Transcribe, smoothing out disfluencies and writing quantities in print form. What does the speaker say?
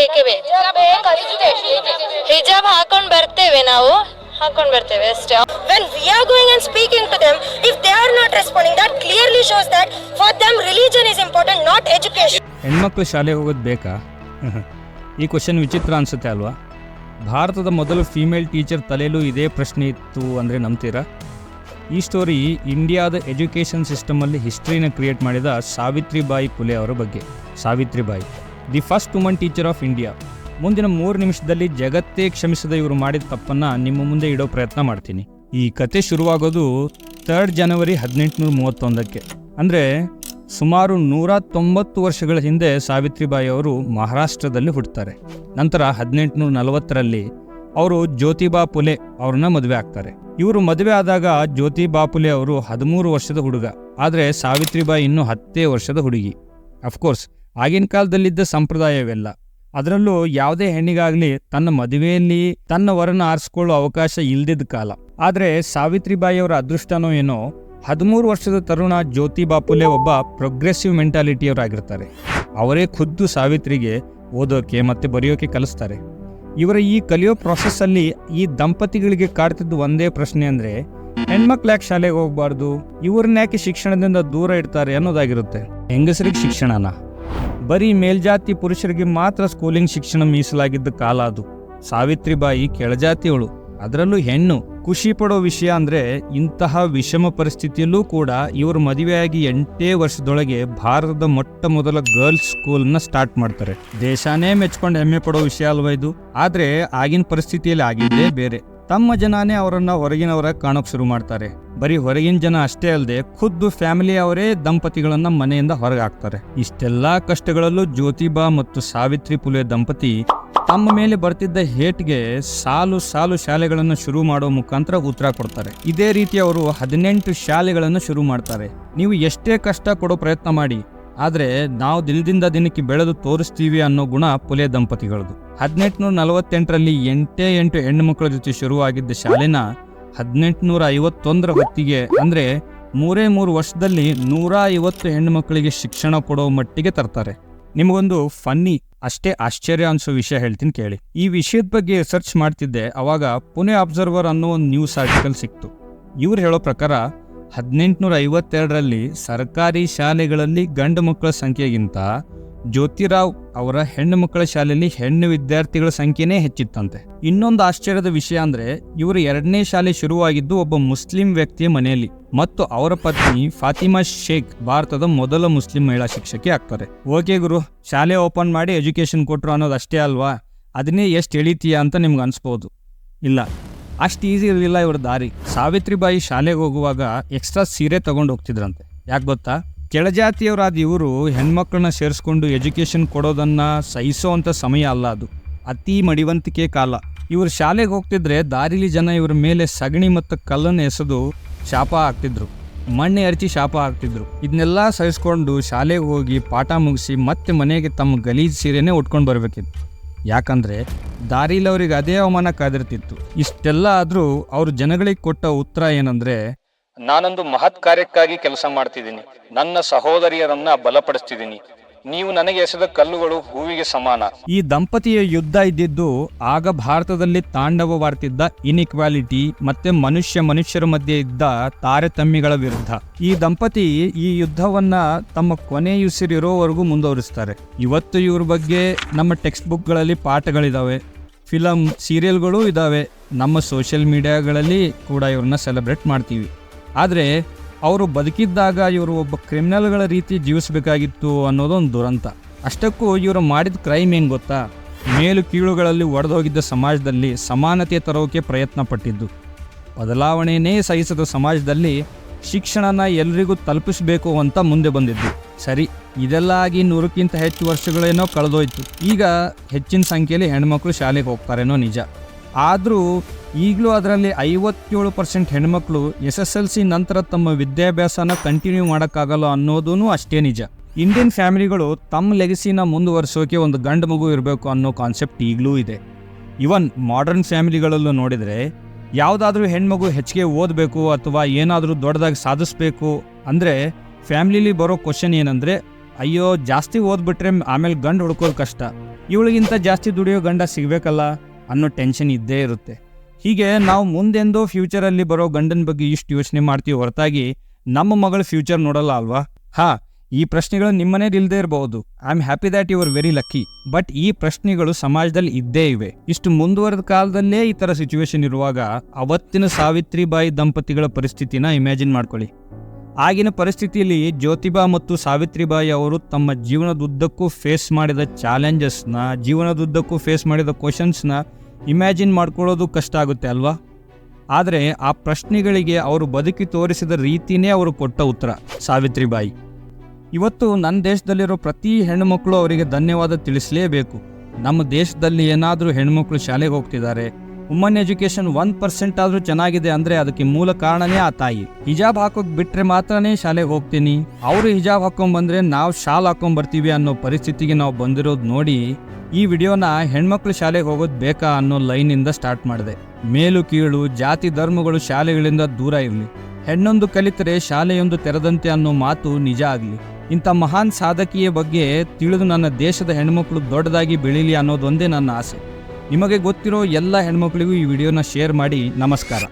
ಬೇಕೇ ಹಿಜಾಬ್ ಹಾಕೊಂಡ್ ಬರ್ತೇವೆ ನಾವು ಅಷ್ಟೇ. When we are going and speaking to them, if they are not responding, that clearly shows that for them religion is important, not education. ಹೆಣ್ಮಕ್ಳು ಶಾಲೆಗೆ ಹೋಗೋದು ಬೇಕಾ? ಈ ಕ್ವಶನ್ ವಿಚಿತ್ರ ಅನಿಸುತ್ತೆ ಅಲ್ವಾ? ಭಾರತದ ಮೊದಲು ಫೀಮೇಲ್ ಟೀಚರ್ ತಲೆಯಲ್ಲೂ ಇದೇ ಪ್ರಶ್ನೆ ಇತ್ತು ಅಂದರೆ ನಂಬ್ತೀರಾ? ಈ ಸ್ಟೋರಿ ಇಂಡಿಯಾದ ಎಜುಕೇಷನ್ ಸಿಸ್ಟಮಲ್ಲಿ ಹಿಸ್ಟ್ರಿನ ಕ್ರಿಯೇಟ್ ಮಾಡಿದ ಸಾವಿತ್ರಿಬಾಯಿ ಫುಲೆ ಅವರ ಬಗ್ಗೆ. Savitribai the first woman teacher of India. ಮುಂದಿನ 3 ನಿಮಿಷದಲ್ಲಿ ಜಗತ್ತೇ ಕ್ಷಮಿಸದ ಇವರು ಮಾಡಿದ ತಪ್ಪನ್ನು ನಿಮ್ಮ ಮುಂದೆ ಇಡೋ ಪ್ರಯತ್ನ ಮಾಡ್ತೀನಿ. ಈ ಕತೆ ಶುರುವಾಗೋದು 3 ಜನವರಿ 1831. ಅಂದರೆ ಸುಮಾರು 190 ವರ್ಷಗಳ ಹಿಂದೆ ಸಾವಿತ್ರಿಬಾಯಿ ಅವರು ಮಹಾರಾಷ್ಟ್ರದಲ್ಲಿ ಹುಟ್ಟುತ್ತಾರೆ. ನಂತರ 1840ರಲ್ಲಿ ಅವರು ಜ್ಯೋತಿಬಾ ಫುಲೆ ಅವ್ರನ್ನ ಮದುವೆ ಆಗ್ತಾರೆ. ಇವರು ಮದುವೆ ಆದಾಗ ಜ್ಯೋತಿಬಾ ಫುಲೆ ಅವರು 13 ವರ್ಷದ ಹುಡುಗ, ಆದರೆ ಸಾವಿತ್ರಿಬಾಯಿ ಇನ್ನೂ 10 ವರ್ಷದ ಹುಡುಗಿ. ಅಫ್ಕೋರ್ಸ್ ಆಗಿನ ಕಾಲದಲ್ಲಿದ್ದ ಸಂಪ್ರದಾಯವೆಲ್ಲ. ಅದರಲ್ಲೂ ಯಾವುದೇ ಹೆಣ್ಣಿಗಾಗಲಿ ತನ್ನ ಮದುವೆಯಲ್ಲಿ ತನ್ನ ವರನ ಆರಿಸ್ಕೊಳ್ಳೋ ಅವಕಾಶ ಇಲ್ದಿದ್ದ ಕಾಲ. ಆದರೆ ಸಾವಿತ್ರಿಬಾಯಿ ಅವರ ಅದೃಷ್ಟನೋ ಏನೋ 13 ವರ್ಷದ ತರುಣ ಜ್ಯೋತಿಬಾ ಫುಲೆ ಒಬ್ಬ ಪ್ರೋಗ್ರೆಸಿವ್ ಮೆಂಟಾಲಿಟಿಯವರಾಗಿರ್ತಾರೆ. ಅವರೇ ಖುದ್ದು ಸಾವಿತ್ರಿಗೆ ಓದೋಕೆ ಮತ್ತು ಬರೆಯೋಕೆ ಕಲಿಸ್ತಾರೆ. ಇವರ ಈ ಕಲಿಯೋ ಪ್ರೊಸೆಸ್ಸಲ್ಲಿ ಈ ದಂಪತಿಗಳಿಗೆ ಕಾಡ್ತಿದ್ದು ಒಂದೇ ಪ್ರಶ್ನೆ ಅಂದರೆ, ಹೆಣ್ಮಕ್ಳು ಯಾಕೆ ಶಾಲೆಗೆ ಹೋಗಬಾರ್ದು, ಇವ್ರನ್ನ ಯಾಕೆ ಶಿಕ್ಷಣದಿಂದ ದೂರ ಇಡ್ತಾರೆ ಅನ್ನೋದಾಗಿರುತ್ತೆ. ಹೆಂಗಸರಿಗೆ ಶಿಕ್ಷಣನ ಬರೀ ಮೇಲ್ಜಾತಿ ಪುರುಷರಿಗೆ ಮಾತ್ರ ಸ್ಕೂಲಿಂಗ್ ಶಿಕ್ಷಣ ಮೀಸಲಾಗಿದ್ದ ಕಾಲ ಅದು. ಸಾವಿತ್ರಿಬಾಯಿ ಕೆಳಜಾತಿಯವಳು, ಅದರಲ್ಲೂ ಹೆಣ್ಣು. ಖುಷಿ ಪಡೋ ವಿಷಯ ಅಂದರೆ ಇಂತಹ ವಿಷಮ ಪರಿಸ್ಥಿತಿಯಲ್ಲೂ ಕೂಡ ಇವರು ಮದುವೆಯಾಗಿ 8 ವರ್ಷದೊಳಗೆ ಭಾರತದ ಮೊಟ್ಟ ಮೊದಲ ಗರ್ಲ್ಸ್ ಸ್ಕೂಲ್ನ ಸ್ಟಾರ್ಟ್ ಮಾಡ್ತಾರೆ. ದೇಶಾನೇ ಮೆಚ್ಕೊಂಡು ಹೆಮ್ಮೆ ಪಡೋ ವಿಷಯ ಅಲ್ವಾ ಇದು? ಆದರೆ ಆಗಿನ ಪರಿಸ್ಥಿತಿಯಲ್ಲಿ ಆಗಿದ್ದೇ ಬೇರೆ. ತಮ್ಮ ಜನನೇ ಅವರನ್ನ ಹೊರಗಿನವರ ಕಾಣೋಕೆ ಶುರು ಮಾಡ್ತಾರೆ. ಬರೀ ಹೊರಗಿನ ಜನ ಅಷ್ಟೇ ಅಲ್ಲದೆ ಖುದ್ದು ಫ್ಯಾಮಿಲಿ ಅವರೇ ದಂಪತಿಗಳನ್ನ ಮನೆಯಿಂದ ಹೊರಗೆ ಹಾಕ್ತಾರೆ. ಇಷ್ಟೆಲ್ಲಾ ಕಷ್ಟಗಳಲ್ಲೂ ಜ್ಯೋತಿಬಾ ಮತ್ತು ಸಾವಿತ್ರಿ ಫುಲೆ ದಂಪತಿ ತಮ್ಮ ಮೇಲೆ ಬರ್ತಿದ್ದ ಹೇಟ್ಗೆ ಸಾಲು ಸಾಲು ಶಾಲೆಗಳನ್ನು ಶುರು ಮಾಡೋ ಮುಖಾಂತರ ಉತ್ತರ ಕೊಡ್ತಾರೆ. ಇದೇ ರೀತಿ ಅವರು 18 ಶಾಲೆಗಳನ್ನು ಶುರು ಮಾಡ್ತಾರೆ. ನೀವು ಎಷ್ಟೇ ಕಷ್ಟ ಕೊಡೋ ಪ್ರಯತ್ನ ಮಾಡಿ, ಆದರೆ ನಾವು ದಿನದಿಂದ ದಿನಕ್ಕೆ ಬೆಳೆದು ತೋರಿಸ್ತೀವಿ ಅನ್ನೋ ಗುಣ ಫುಲೆ ದಂಪತಿಗಳದು. 1848ರಲ್ಲಿ 8 ಹೆಣ್ಣು ಮಕ್ಕಳ ಜೊತೆ ಶುರುವಾಗಿದ್ದ ಶಾಲೆನ 1851ರ ಹೊತ್ತಿಗೆ, ಅಂದರೆ 3 ವರ್ಷದಲ್ಲಿ 150 ಹೆಣ್ಣು ಮಕ್ಕಳಿಗೆ ಶಿಕ್ಷಣ ಕೊಡೋ ಮಟ್ಟಿಗೆ ತರ್ತಾರೆ. ನಿಮಗೊಂದು ಫನ್ನಿ, ಅಷ್ಟೇ ಆಶ್ಚರ್ಯ ಅನ್ಸೋ ವಿಷಯ ಹೇಳ್ತೀನಿ ಕೇಳಿ. ಈ ವಿಷಯದ ಬಗ್ಗೆ ರಿಸರ್ಚ್ ಮಾಡ್ತಿದ್ದೆ, ಅವಾಗ ಪುಣೆ ಅಬ್ಸರ್ವರ್ ಅನ್ನೋ ಒಂದು ನ್ಯೂಸ್ ಆರ್ಟಿಕಲ್ ಸಿಕ್ತು. ಇವ್ರು ಹೇಳೋ ಪ್ರಕಾರ 1852ರಲ್ಲಿ ಸರ್ಕಾರಿ ಶಾಲೆಗಳಲ್ಲಿ ಗಂಡು ಮಕ್ಕಳ ಸಂಖ್ಯೆಗಿಂತ ಜ್ಯೋತಿರಾವ್ ಅವರ ಹೆಣ್ಣು ಮಕ್ಕಳ ಶಾಲೆಯಲ್ಲಿ ಹೆಣ್ಣು ವಿದ್ಯಾರ್ಥಿಗಳ ಸಂಖ್ಯೆನೇ ಹೆಚ್ಚಿತ್ತಂತೆ. ಇನ್ನೊಂದು ಆಶ್ಚರ್ಯದ ವಿಷಯ ಅಂದ್ರೆ, ಇವರು 2ನೇ ಶಾಲೆ ಶುರುವಾಗಿದ್ದು ಒಬ್ಬ ಮುಸ್ಲಿಂ ವ್ಯಕ್ತಿಯ ಮನೆಯಲ್ಲಿ, ಮತ್ತು ಅವರ ಪತ್ನಿ ಫಾತಿಮಾ ಶೇಖ್ ಭಾರತದ ಮೊದಲ ಮುಸ್ಲಿಂ ಮಹಿಳಾ ಶಿಕ್ಷಕಿ ಆಗ್ತಾರೆ. ಓಕೆ ಗುರು, ಶಾಲೆ ಓಪನ್ ಮಾಡಿ ಎಜುಕೇಶನ್ ಕೊಟ್ರು ಅನ್ನೋದು ಅಷ್ಟೇ ಅಲ್ವಾ? ಅದನ್ನೇ ಎಷ್ಟು ಎಳಿತೀಯ ಅಂತ ನಿಮ್ಗೆ ಅನ್ಸ್ಬೋದು. ಇಲ್ಲ, ಅಷ್ಟು ಈಸಿ ಇರಲಿಲ್ಲ ಇವ್ರ ದಾರಿ. ಸಾವಿತ್ರಿಬಾಯಿ ಶಾಲೆಗೆ ಹೋಗುವಾಗ ಎಕ್ಸ್ಟ್ರಾ ಸೀರೆ ತಗೊಂಡು ಹೋಗ್ತಿದ್ರಂತೆ. ಯಾಕೆ ಗೊತ್ತಾ? ಕೆಳಜಾತಿಯವರಾದ ಇವರು ಹೆಣ್ಮಕ್ಳನ್ನ ಸೇರಿಸ್ಕೊಂಡು ಎಜುಕೇಷನ್ ಕೊಡೋದನ್ನ ಸಹಿಸೋವಂಥ ಸಮಯ ಅಲ್ಲ ಅದು. ಅತಿ ಮಡಿವಂತಿಕೆ ಕಾಲ. ಇವರು ಶಾಲೆಗೆ ಹೋಗ್ತಿದ್ರೆ ದಾರಿಲಿ ಜನ ಇವ್ರ ಮೇಲೆ ಸಗಣಿ ಮತ್ತು ಕಲ್ಲನ್ನು ಎಸೆದು ಶಾಪ ಹಾಕ್ತಿದ್ರು, ಮಣ್ಣೆ ಎರಚಿ ಶಾಪ ಹಾಕ್ತಿದ್ರು. ಇದನ್ನೆಲ್ಲ ಸಹಿಸ್ಕೊಂಡು ಶಾಲೆಗೆ ಹೋಗಿ ಪಾಠ ಮುಗಿಸಿ ಮತ್ತೆ ಮನೆಗೆ ತಮ್ಮ ಗಲೀಜ್ ಸೀರೆನೇ ಉಟ್ಕೊಂಡು ಬರಬೇಕಿತ್ತು. ಯಾಕಂದರೆ ದಾರಿಲಿ ಅವ್ರಿಗೆ ಅದೇ ಅವಮಾನ ಕಾದಿರ್ತಿತ್ತು. ಇಷ್ಟೆಲ್ಲ ಆದರೂ ಅವರು ಜನಗಳಿಗೆ ಕೊಟ್ಟ ಉತ್ತರ ಏನಂದರೆ, ನಾನೊಂದು ಮಹತ್ ಕಾರ್ಯಕ್ಕಾಗಿ ಕೆಲಸ ಮಾಡ್ತಿದ್ದೀನಿ, ನನ್ನ ಸಹೋದರಿಯರನ್ನ ಬಲಪಡಿಸ್ತಿದ್ದೀನಿ, ನೀವು ನನಗೆ ಎಸೆದ ಕಲ್ಲುಗಳು ಹೂವಿಗೆ ಸಮಾನ. ಈ ದಂಪತಿಯ ಯುದ್ಧ ಇದ್ದಿದ್ದು ಆಗ ಭಾರತದಲ್ಲಿ ತಾಂಡವವಾಡ್ತಿದ್ದ ಇನ್ಇಕ್ವಾಲಿಟಿ ಮತ್ತೆ ಮನುಷ್ಯರ ಮಧ್ಯೆ ಇದ್ದ ತಾರತಮ್ಯಗಳ ವಿರುದ್ಧ. ಈ ದಂಪತಿ ಈ ಯುದ್ಧವನ್ನ ತಮ್ಮ ಕೊನೆಯುಸಿರಿರೋವರೆಗೂ ಮುಂದುವರಿಸ್ತಾರೆ. ಇವತ್ತು ಇವ್ರ ಬಗ್ಗೆ ನಮ್ಮ ಟೆಕ್ಸ್ಟ್ ಬುಕ್ಗಳಲ್ಲಿ ಪಾಠಗಳಿದಾವೆ, ಫಿಲಮ್ ಸೀರಿಯಲ್ಗಳು ಇದ್ದಾವೆ, ನಮ್ಮ ಸೋಷಿಯಲ್ ಮೀಡಿಯಾಗಳಲ್ಲಿ ಕೂಡ ಇವ್ರನ್ನ ಸೆಲೆಬ್ರೇಟ್ ಮಾಡ್ತೀವಿ. ಆದರೆ ಅವರು ಬದುಕಿದ್ದಾಗ ಇವರು ಒಬ್ಬ ಕ್ರಿಮಿನಲ್ಗಳ ರೀತಿ ಜೀವಿಸಬೇಕಾಗಿತ್ತು ಅನ್ನೋದೊಂದು ದುರಂತ. ಅಷ್ಟಕ್ಕೂ ಇವರು ಮಾಡಿದ ಕ್ರೈಮ್ ಏನು ಗೊತ್ತಾ? ಮೇಲು ಕೀಳುಗಳಲ್ಲಿ ಒಡೆದೋಗಿದ್ದ ಸಮಾಜದಲ್ಲಿ ಸಮಾನತೆ ತರೋಕೆ ಪ್ರಯತ್ನ ಪಟ್ಟಿದ್ದು. ಬದಲಾವಣೆಯೇ ಸಹಿಸದ ಸಮಾಜದಲ್ಲಿ ಶಿಕ್ಷಣನ ಎಲ್ರಿಗೂ ತಲುಪಿಸಬೇಕು ಅಂತ ಮುಂದೆ ಬಂದಿದ್ದು. ಸರಿ, ಇದೆಲ್ಲ ಆಗಿ 100ಕ್ಕಿಂತ ಹೆಚ್ಚು ವರ್ಷಗಳೇನೋ ಕಳೆದೋಯ್ತು. ಈಗ ಹೆಚ್ಚಿನ ಸಂಖ್ಯೆಯಲ್ಲಿ ಹೆಣ್ಮಕ್ಳು ಶಾಲೆಗೆ ಹೋಗ್ತಾರೇನೋ ನಿಜ. ಆದರೂ ಈಗಲೂ ಅದರಲ್ಲಿ 57% ಹೆಣ್ಮಕ್ಳು SSLC ನಂತರ ತಮ್ಮ ವಿದ್ಯಾಭ್ಯಾಸನ ಕಂಟಿನ್ಯೂ ಮಾಡೋಕ್ಕಾಗಲ್ಲ ಅನ್ನೋದೂ ಅಷ್ಟೇ ನಿಜ. ಇಂಡಿಯನ್ ಫ್ಯಾಮಿಲಿಗಳು ತಮ್ಮ ಲೆಗಸಿನ ಮುಂದುವರಿಸೋಕೆ ಒಂದು ಗಂಡು ಮಗು ಇರಬೇಕು ಅನ್ನೋ ಕಾನ್ಸೆಪ್ಟ್ ಈಗಲೂ ಇದೆ. ಇವನ್ ಮಾಡರ್ನ್ ಫ್ಯಾಮಿಲಿಗಳಲ್ಲೂ ನೋಡಿದರೆ ಯಾವುದಾದ್ರೂ ಹೆಣ್ಮಗು ಹೆಚ್ಚಿಗೆ ಓದಬೇಕು ಅಥವಾ ಏನಾದರೂ ದೊಡ್ಡದಾಗಿ ಸಾಧಿಸಬೇಕು ಅಂದರೆ ಫ್ಯಾಮಿಲಿಲಿ ಬರೋ ಕ್ವಶನ್ ಏನಂದರೆ, ಅಯ್ಯೋ ಜಾಸ್ತಿ ಓದ್ಬಿಟ್ರೆ ಆಮೇಲೆ ಗಂಡು ಹುಡ್ಕೋದು ಕಷ್ಟ, ಇವಳಿಗಿಂತ ಜಾಸ್ತಿ ದುಡಿಯೋ ಗಂಡ ಸಿಗಬೇಕಲ್ಲ ಅನ್ನೋ ಟೆನ್ಷನ್ ಇದ್ದೇ ಇರುತ್ತೆ. ಹೀಗೆ ನಾವು ಮುಂದೆಂದೋ ಫ್ಯೂಚರಲ್ಲಿ ಬರೋ ಗಂಡನ ಬಗ್ಗೆ ಇಷ್ಟು ಯೋಚನೆ ಮಾಡ್ತೀವಿ ಹೊರತಾಗಿ ನಮ್ಮ ಮಗಳ ಫ್ಯೂಚರ್ ನೋಡಲ್ಲ ಅಲ್ವಾ? ಈ ಪ್ರಶ್ನೆಗಳು ನಿಮ್ಮನೇಲಿ ಇಲ್ಲದೆ ಇರಬಹುದು. I am happy that you are very lucky. But ಈ ಪ್ರಶ್ನೆಗಳು ಸಮಾಜದಲ್ಲಿ ಇದ್ದೇ ಇವೆ. ಇಷ್ಟು ಮುಂದುವರೆದ ಕಾಲದಲ್ಲೇ ಈ ಥರ ಸಿಚುವೇಶನ್ ಇರುವಾಗ ಅವತ್ತಿನ ಸಾವಿತ್ರಿಬಾಯಿ ದಂಪತಿಗಳ ಪರಿಸ್ಥಿತಿನ ಇಮ್ಯಾಜಿನ್ ಮಾಡ್ಕೊಳ್ಳಿ. ಆಗಿನ ಪರಿಸ್ಥಿತಿಯಲ್ಲಿ ಜ್ಯೋತಿಬಾ ಮತ್ತು ಸಾವಿತ್ರಿಬಾಯಿ ಅವರು ತಮ್ಮ ಜೀವನದುದ್ದಕ್ಕೂ ಫೇಸ್ ಮಾಡಿದ ಚಾಲೆಂಜಸ್ನ, ಜೀವನದುದ್ದಕ್ಕೂ ಫೇಸ್ ಮಾಡಿದ ಕ್ವಶನ್ಸ್ನ ಇಮ್ಯಾಜಿನ್ ಮಾಡ್ಕೊಳ್ಳೋದು ಕಷ್ಟ ಆಗುತ್ತೆ ಅಲ್ವಾ? ಆದರೆ ಆ ಪ್ರಶ್ನೆಗಳಿಗೆ ಅವರು ಬದುಕಿ ತೋರಿಸಿದ ರೀತಿನೇ ಅವರು ಕೊಟ್ಟ ಉತ್ತರ ಸಾವಿತ್ರಿಬಾಯಿ. ಇವತ್ತು ನನ್ನ ದೇಶದಲ್ಲಿರೋ ಪ್ರತಿ ಹೆಣ್ಣುಮಕ್ಕಳು ಅವರಿಗೆ ಧನ್ಯವಾದ ತಿಳಿಸಲೇಬೇಕು. ನಮ್ಮ ದೇಶದಲ್ಲಿ ಏನಾದರೂ ಹೆಣ್ಮಕ್ಳು ಶಾಲೆಗೆ ಹೋಗ್ತಿದ್ದಾರೆ, ವುಮನ್ ಎಜುಕೇಷನ್ 1% ಆದರೂ ಚೆನ್ನಾಗಿದೆ ಅಂದರೆ ಅದಕ್ಕೆ ಮೂಲ ಕಾರಣನೇ ಆ ತಾಯಿ. ಹಿಜಾಬ್ ಹಾಕೋಕೆ ಬಿಟ್ಟರೆ ಮಾತ್ರನೇ ಶಾಲೆಗೆ ಹೋಗ್ತೀನಿ, ಅವರು ಹಿಜಾಬ್ ಹಾಕೊಂಡ್ಬಂದರೆ ನಾವು ಶಾಲ್ ಹಾಕೊಂಡ್ಬರ್ತೀವಿ ಅನ್ನೋ ಪರಿಸ್ಥಿತಿಗೆ ನಾವು ಬಂದಿರೋದು ನೋಡಿ ಈ ವಿಡಿಯೋನ ಹೆಣ್ಮಕ್ಳು ಶಾಲೆಗೆ ಹೋಗೋದು ಬೇಕಾ ಅನ್ನೋ ಲೈನಿಂದ ಸ್ಟಾರ್ಟ್ ಮಾಡಿದೆ. ಮೇಲು ಕೀಳು, ಜಾತಿ ಧರ್ಮಗಳು ಶಾಲೆಗಳಿಂದ ದೂರ ಇರಲಿ, ಹೆಣ್ಣೊಂದು ಕಲಿತರೆ ಶಾಲೆಯೊಂದು ತೆರೆದಂತೆ ಅನ್ನೋ ಮಾತು ನಿಜ ಆಗಲಿ. ಇಂಥ ಮಹಾನ್ ಸಾಧಕಿಯ ಬಗ್ಗೆ ತಿಳಿದು ನನ್ನ ದೇಶದ ಹೆಣ್ಮಕ್ಳು ದೊಡ್ಡದಾಗಿ ಬೆಳೀಲಿ ಅನ್ನೋದೊಂದೇ ನನ್ನ ಆಸೆ. ನಿಮಗೆ ಗೊತ್ತಿರೋ ಎಲ್ಲ ಹೆಣ್ಮಕ್ಳಿಗೂ ಈ ವಿಡಿಯೋನ ಶೇರ್ ಮಾಡಿ. ನಮಸ್ಕಾರ.